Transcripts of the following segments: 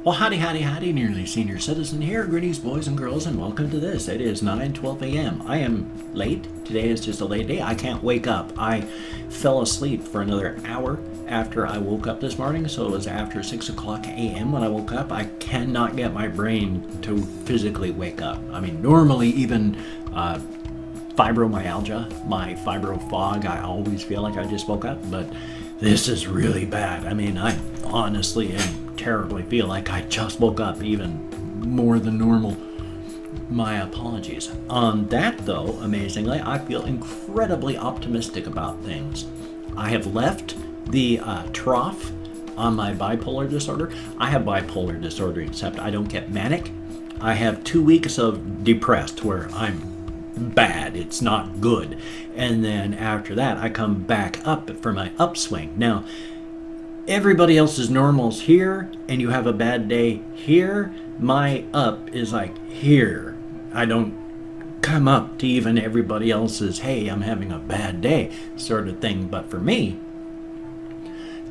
Well, howdy, howdy, howdy, nearly senior citizen here. Greetings, boys and girls, and welcome to this. It is 9:12 a.m. I am late. Today is just a late day. I can't wake up. I fell asleep for another hour after I woke up this morning, so it was after 6 o'clock a.m. when I woke up. I cannot get my brain to physically wake up. I mean, normally even fibromyalgia, my fibro fog, I always feel like I just woke up, but this is really bad. I mean, I honestly and terribly feel like I just woke up, even more than normal. My apologies. On that, though, amazingly, I feel incredibly optimistic about things. I have left the trough on my bipolar disorder. I have bipolar disorder, except I don't get manic. I have 2 weeks of depressed where I'm bad, it's not good, and then after that I come back up for my upswing. Now everybody else's normal's here and you have a bad day here. My up is like here. I don't come up to even everybody else's hey, I'm having a bad day sort of thing, but for me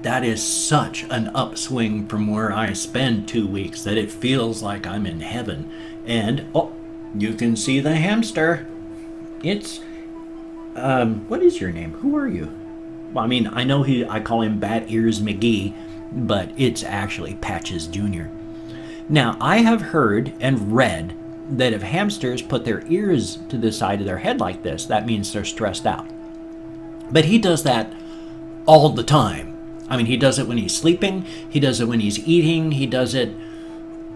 that is such an upswing from where I spend 2 weeks that it feels like I'm in heaven. And oh, you can see the hamster. It's, what is your name? Who are you? Well, I mean, I know I call him Bat Ears McGee, but it's actually Patches Jr. Now, I have heard and read that if hamsters put their ears to the side of their head like this, that means they're stressed out. But he does that all the time. I mean, he does it when he's sleeping, he does it when he's eating, he does it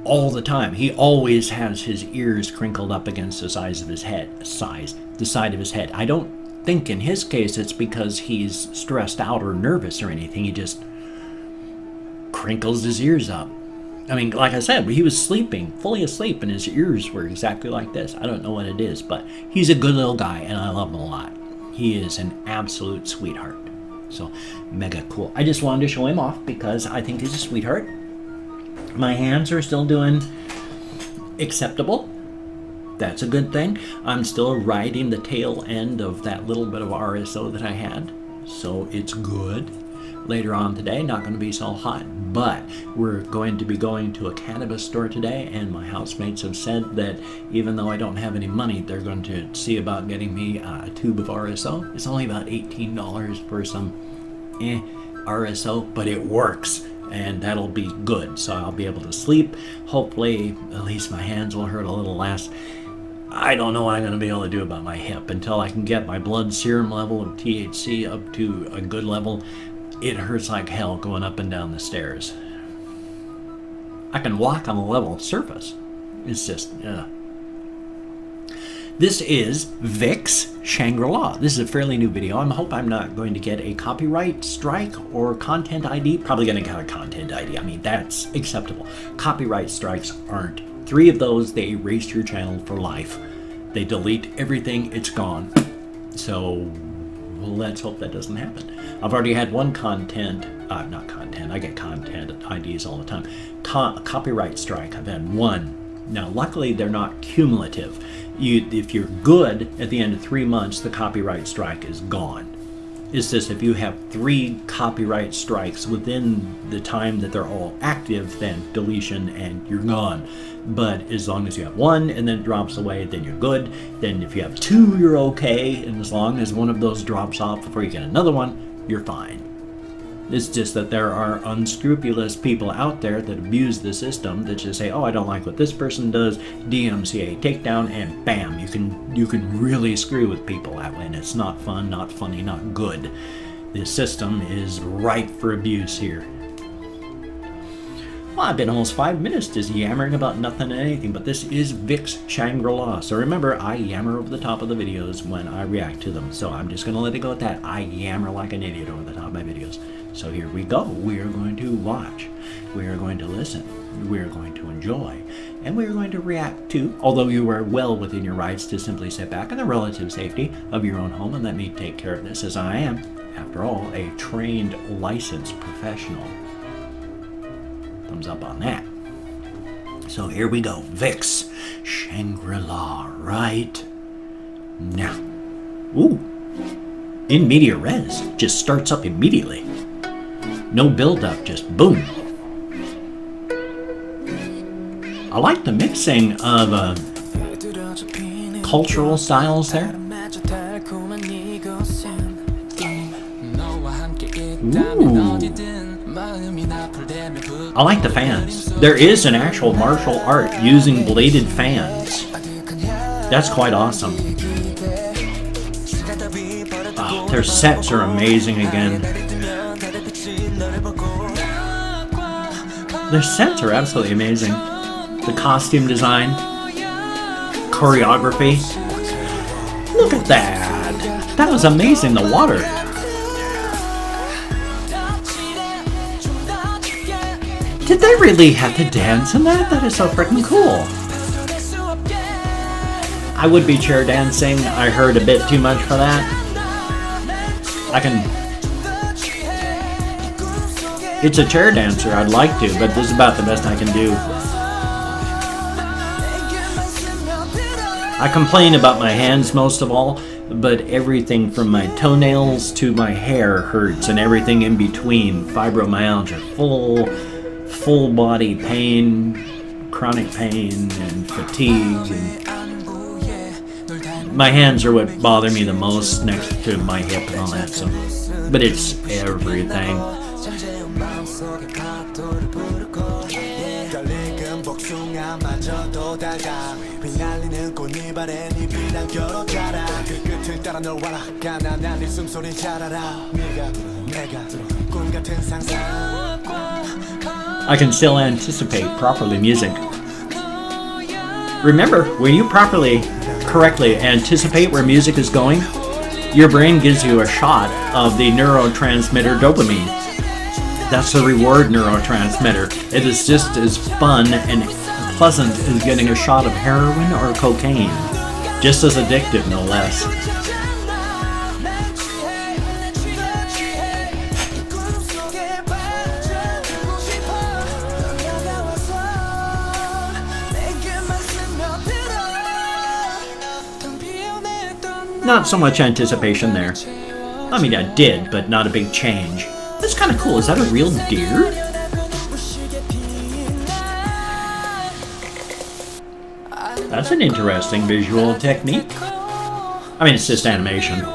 all the time. He always has his ears crinkled up against the size of his head. The side of his head. I don't think in his case it's because he's stressed out or nervous or anything. He just crinkles his ears up. I mean, like I said, he was sleeping, fully asleep, and his ears were exactly like this. I don't know what it is, but he's a good little guy, and I love him a lot. He is an absolute sweetheart. So, mega cool. I just wanted to show him off because I think he's a sweetheart. My hands are still doing acceptable. That's a good thing. I'm still riding the tail end of that little bit of RSO that I had, so it's good. Later on today, not going to be so hot, but we're going to be going to a cannabis store today, and my housemates have said that even though I don't have any money, they're going to see about getting me a tube of RSO. It's only about $18 for some RSO, but it works. And that'll be good, so I'll be able to sleep. Hopefully, at least my hands will hurt a little less. I don't know what I'm going to be able to do about my hip until I can get my blood serum level of THC up to a good level. It hurts like hell going up and down the stairs. I can walk on a level surface. It's just, This is VIXX Shangri-La. This is a fairly new video. I hope I'm not going to get a copyright strike or content ID. Probably going to get a content ID. I mean, that's acceptable. Copyright strikes aren't. 3 of those, they erase your channel for life. They delete everything. It's gone. So let's hope that doesn't happen. I've already had one not content. I get content IDs all the time. Copyright strike. I've had one. Now, luckily, they're not cumulative. If you're good at the end of 3 months, the copyright strike is gone. It's just if you have 3 copyright strikes within the time that they're all active, then deletion and you're gone. But as long as you have 1 and then it drops away, then you're good. Then if you have 2, you're okay. And as long as one of those drops off before you get another one, you're fine. It's just that there are unscrupulous people out there that abuse the system that just say, oh, I don't like what this person does, DMCA takedown, and bam, you can really screw with people that way, and it's not fun, not funny, not good. The system is ripe for abuse here. Well, I've been almost 5 minutes just yammering about nothing and anything, but this is VIXX Shangri-La. So remember, I yammer over the top of the videos when I react to them. So I'm just going to let it go at that. I yammer like an idiot over the top of my videos. So here we go. We are going to watch. We are going to listen. We are going to enjoy. And we are going to react to, although you are well within your rights to simply sit back in the relative safety of your own home and let me take care of this, as I am, after all, a trained, licensed professional. Thumbs up on that. So here we go. VIXX Shangri-La right now. Ooh. In media res. Just starts up immediately. No build up, just boom. I like the mixing of cultural styles there. Ooh. I like the fans. There is an actual martial art using bladed fans. That's quite awesome. Oh, their sets are amazing again. Their sets are absolutely amazing. The costume design, choreography. Look at that. That was amazing, the water. Did they really have to dance in that? That is so freaking cool. I would be chair dancing. I heard a bit too much for that. It's a chair dancer, I'd like to, but this is about the best I can do. I complain about my hands most of all, but everything from my toenails to my hair hurts, and everything in between. Fibromyalgia, full body pain, chronic pain, and fatigue. And my hands are what bother me the most, next to my hip and all that. So, but it's everything. I can still anticipate properly music. Remember, when you correctly anticipate where music is going, your brain gives you a shot of the neurotransmitter dopamine. That's the reward neurotransmitter. It is just as fun and pleasant as getting a shot of heroin or cocaine. Just as addictive, no less. Not so much anticipation there. I mean, I did, but not a big change. That's kind of cool. Is that a real deer? That's an interesting visual technique. I mean, it's just animation.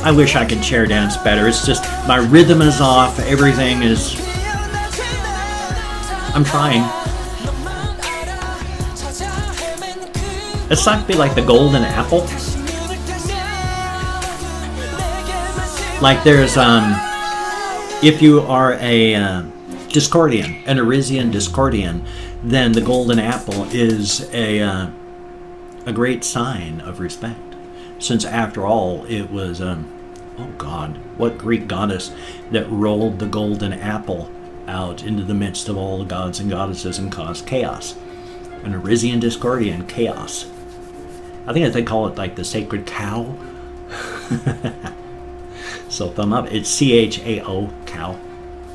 I wish I could chair dance better. It's just my rhythm is off. Everything is... I'm trying. It's not to be like the golden apple. Like there's, if you are a Discordian, an Arisian Discordian, then the golden apple is a great sign of respect. Since after all, it was, oh God, what Greek goddess that rolled the golden apple out into the midst of all the gods and goddesses and caused chaos. An Arisian Discordian, chaos. I think they call it like the sacred cow. So thumb up. It's C-H-A-O, cow.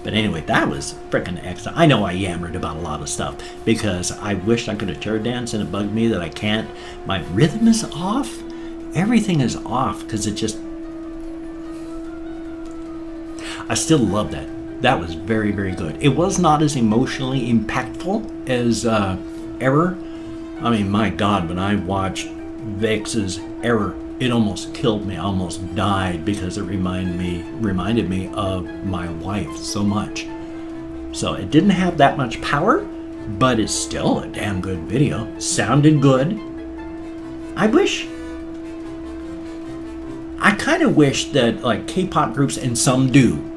But anyway, that was freaking excellent. I know I yammered about a lot of stuff because I wished I could have chair danced and it bugged me that I can't. My rhythm is off. Everything is off because it just... I still love that. That was very, very good. It was not as emotionally impactful as Error. I mean, my God, when I watched VIXX's Error, it almost killed me. I almost died because it reminded me of my wife so much. So it didn't have that much power, but it's still a damn good video. Sounded good. I kind of wish that like K-pop groups, and some do,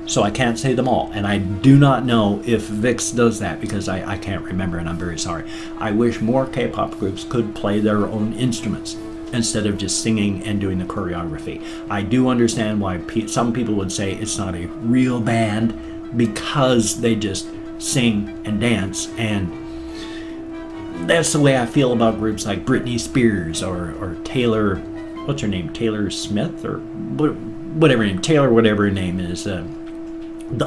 so I can't say them all, and I do not know if VIXX does that because I can't remember, and I'm very sorry. I wish more K-pop groups could play their own instruments instead of just singing and doing the choreography. I do understand why some people would say it's not a real band because they just sing and dance, and that's the way I feel about groups like Britney Spears or Taylor, what's her name, Taylor Smith, or whatever name, Taylor, whatever her name is,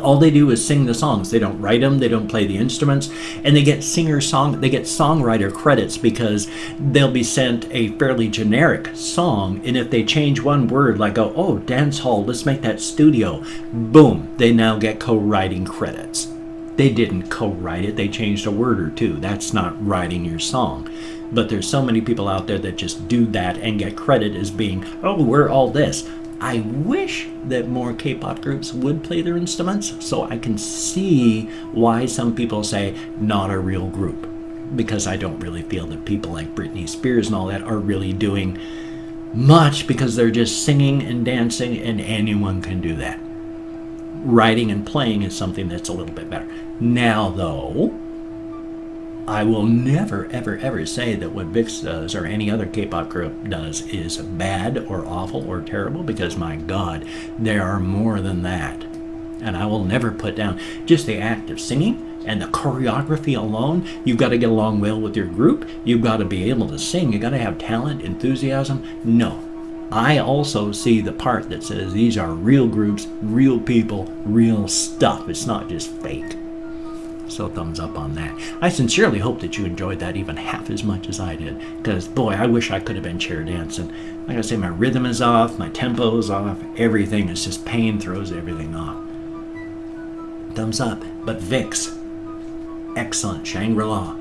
All they do is sing the songs. They don't write them, they don't play the instruments, and they get songwriter credits because they'll be sent a fairly generic song, and if they change one word, like oh, dance hall, let's make that studio, boom, they now get co-writing credits. They didn't co-write it, they changed a word or two. That's not writing your song. But there's so many people out there that just do that and get credit as being, oh, we're all this. I wish that more K-pop groups would play their instruments, so I can see why some people say not a real group, because I don't really feel that people like Britney Spears and all that are really doing much, because they're just singing and dancing, and anyone can do that. Writing and playing is something that's a little bit better. Now though, I will never, ever, ever say that what VIXX does or any other K-pop group does is bad or awful or terrible, because my God, there are more than that. And I will never put down just the act of singing and the choreography alone. You've got to get along well with your group. You've got to be able to sing. You've got to have talent, enthusiasm. No. I also see the part that says these are real groups, real people, real stuff. It's not just fake. So thumbs up on that. I sincerely hope that you enjoyed that even half as much as I did, because boy, I wish I could have been chair dancing. Like I say, my rhythm is off, my tempo is off, everything is just pain throws everything off. Thumbs up. But VIXX, excellent. Shangri-La.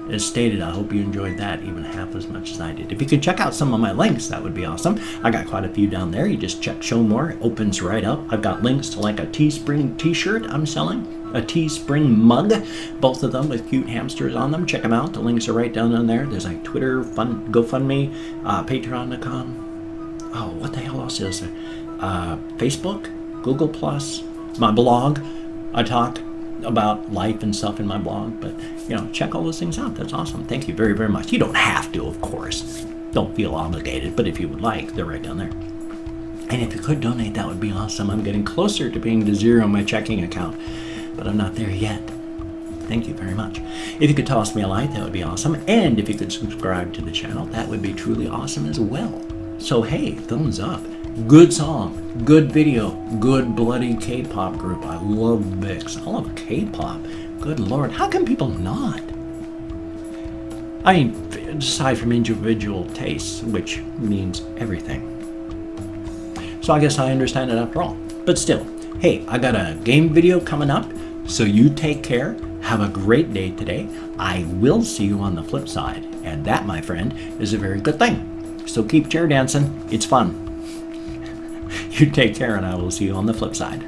As stated, I hope you enjoyed that even half as much as I did. If you could check out some of my links, that would be awesome. I got quite a few down there. You just check show more, it opens right up. I've got links to like a Teespring t-shirt I'm selling, a Teespring mug, both of them with cute hamsters on them. Check them out. The links are right down in there. There's like Twitter, GoFundMe, Patreon.com. Oh, what the hell else is there? Facebook, Google+, my blog. I talk about life and stuff in my blog, but you know, check all those things out. That's awesome. Thank you very, very much. You don't have to, of course. Don't feel obligated, but if you would like, they're right down there. And if you could donate, that would be awesome. I'm getting closer to being to zero on my checking account, but I'm not there yet. Thank you very much. If you could toss me a like, that would be awesome. And if you could subscribe to the channel, that would be truly awesome as well. So hey, thumbs up. Good song, good video, good bloody K-pop group. I love VIXX. I love K-pop. Good Lord, how can people not? I mean, aside from individual tastes, which means everything. So I guess I understand it after all. But still, hey, I got a game video coming up, so you take care. Have a great day today. I will see you on the flip side, and that, my friend, is a very good thing. So keep chair dancing. It's fun. You take care, and I will see you on the flip side.